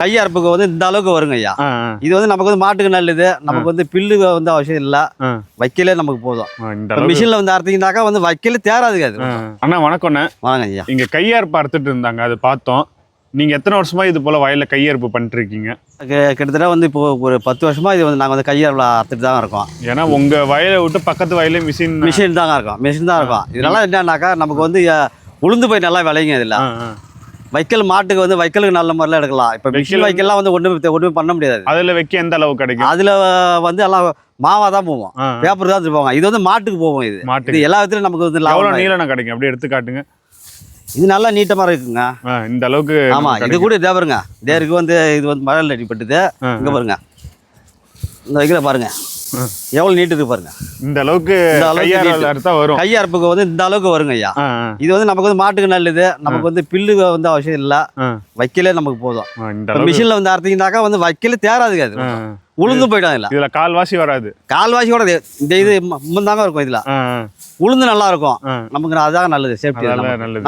கை அறுப்புக்கு வந்து இந்த அளவுக்கு வருங்க ஐயா. இது வந்து நமக்கு வந்து மாட்டுக்கு நல்லது. நமக்கு வந்து பில்லு வந்து அவசியம் இல்லை, வைக்கலே நமக்கு போதும். மிஷின்ல வந்து அறுத்தீங்கன்னாக்கா வந்து வைக்கல தேராதுங்க அது. அண்ணா வணக்கம்ண்ணே. வாங்க ஐயா. இங்க கையறுப்பு அறுத்துட்டு இருந்தாங்க, அது பார்த்தோம். நீங்க எத்தனை வருஷமா இது போல வயல்ல கையறுப்பு பண்ணிட்டு இருக்கீங்க? கிட்டத்தட்ட வந்து இப்போ ஒரு 10 வருஷமா இது வந்து நாங்கள் வந்து கையறுப்புல அறுத்துட்டு தான் இருக்கோம். ஏன்னா உங்க வயலை விட்டு பக்கத்து வயலே மிஷின் தாங்க இருக்கும். மிஷின் தான் இருக்கும். இதனால என்னன்னாக்கா நமக்கு வந்து உளுந்து போய் நல்லா விளையுங்க. இதில் வைக்கல் மாட்டுக்கு வந்து வைக்கலுக்கு நல்ல முறையில் எடுக்கலாம். இப்போ மிஷின் வைக்கலாம் வந்து ஒன்றுமே பண்ண முடியாது. அதில் வைக்க எந்த அளவு கிடைக்கும்? அதில் வந்து எல்லாம் மாவா தான் போவோம், பேப்பர் தான் போவாங்க. இது வந்து மாட்டுக்கு போவோம். இது எல்லா விதத்துலையும் நமக்கு வந்து எவ்வளோ நீளம் கிடைக்கும்? அப்படியே எடுத்து காட்டுங்க. இது நல்லா நீட்டமாக இருக்குங்க. இந்த அளவுக்கு. ஆமாம், இது கூட இதே பாருங்க. தேருக்கு வந்து இது வந்து மழையில் அடிப்பட்டது. இங்கே பாருங்க, இந்த வைக்கல பாருங்க எவ்வளவு நீட்டு இருக்கு பாருங்க. இந்த அளவுக்கு வரும். கையறுப்புக்கு வந்து இந்த அளவுக்கு வருங்க ஐயா. இது வந்து நமக்கு வந்து மாட்டுக்கு நல்லது. நமக்கு வந்து பில்லு வந்து அவசியம் இல்லை, வைக்கலே நமக்கு போதும். மிஷின்ல வந்து அறுத்தீங்கன்னாக்கா வந்து வைக்கல தேராதுங்க அது. உளுந்து போயிடும். இதுல கால்வாசி வராது. கால்வாசி கூட இந்த இது முந்தாங்க இருக்கும். இதுல உளுந்து நல்லா இருக்கும் நமக்கு. அதான் நல்லது, சேஃப்டி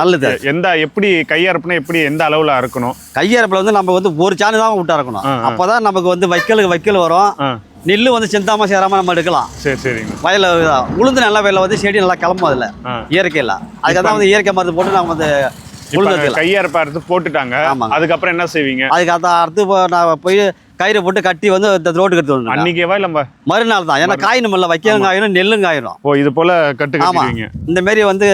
நல்லது. எப்படி கையறுப்புனா எப்படி எந்த அளவுல அறுக்கணும்? கையறுப்புல வந்து நம்ம வந்து ஒரு சாணி தான் விட்டு அறுக்கணும். அப்பதான் நமக்கு வந்து வைக்கல் வரும். நெல்லு வந்து செந்தாம சேராம நம்ம எடுக்கலாம். சரி சரிங்க. வயல உளுந்து நல்லா வயல வந்து செடி நல்லா கிளம்பும். அதில் இயற்கையில் அதுக்காக தான் வந்து இயற்கை மருந்து போட்டு நம்ம வந்து கையறுப்பு அறுத்து போட்டுட்டாங்க. அதுக்கப்புறம் என்ன செய்வீங்க? அதுக்கு அறுத்து நான் போய் கயிறு போட்டு கட்டி வந்து இந்த ரோட்டுக்கு எடுத்து வந்து அன்னைக்கேவா இல்லை மறுநாள் தான். ஏன்னா காயினும் இல்லை, வைக்கலும் காயினும் நெல்லும் காயிரும். ஓ, இது போல கட்டுவீங்க. இந்த மாரி வந்து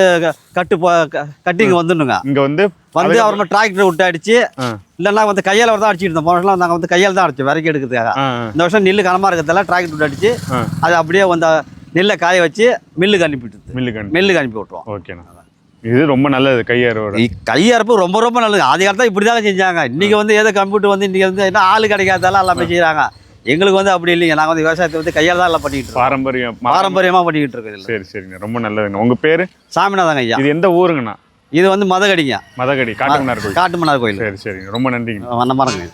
கட்டி இங்கே வந்துடணுங்க. இங்கே வந்து அப்புறமா டிராக்டர் விட்டு அடிச்சு, இல்லைன்னா வந்து கையால் தான் அடிச்சுட்டு இருந்தோம். போன வருஷம் நாங்கள் வந்து கையால் தான் அடிச்சோம் விறகு எடுக்கிறதுக்காக. இந்த வருஷம் நெல்லு கனமாக இருக்கிறதால டிராக்டர் விட்டு அடிச்சு அது அப்படியே வந்து நெல்லை காய வச்சு மில்லுக்கு அனுப்பி விட்டுருவோம். ஓகேண்ணா, இது ரொம்ப நல்லது. கையறுப்பு ரொம்ப ரொம்ப நல்லது. ஆதி காலத்தில் இப்படி தாங்க செஞ்சாங்க. இன்னைக்கு வந்து ஏதோ கம்ப்யூட்டர் வந்து இன்னைக்கு வந்து என்ன ஆள் கிடைக்காதால எல்லாமே செய்யறாங்க. எங்களுக்கு வந்து அப்படி இல்லைங்க. நாங்கள் வந்து விவசாயத்தை வந்து கையால் தான் எல்லாம் பண்ணிக்கிட்டு இருக்கோம். பாரம்பரியமாக பண்ணிக்கிட்டு இருக்கோம். சரி சரிங்க, ரொம்ப நல்லதுங்க. உங்க பேரு? சாமிநாதங்க ஐயா. இது எந்த ஊருங்கண்ணா? இது வந்து மதகடிங்க. காட்டுமன்னார் கோயில். காட்டுமன்னார் கோயில். சரி சரிங்க, ரொம்ப நன்றிங்க. வண்ணமாரங்க.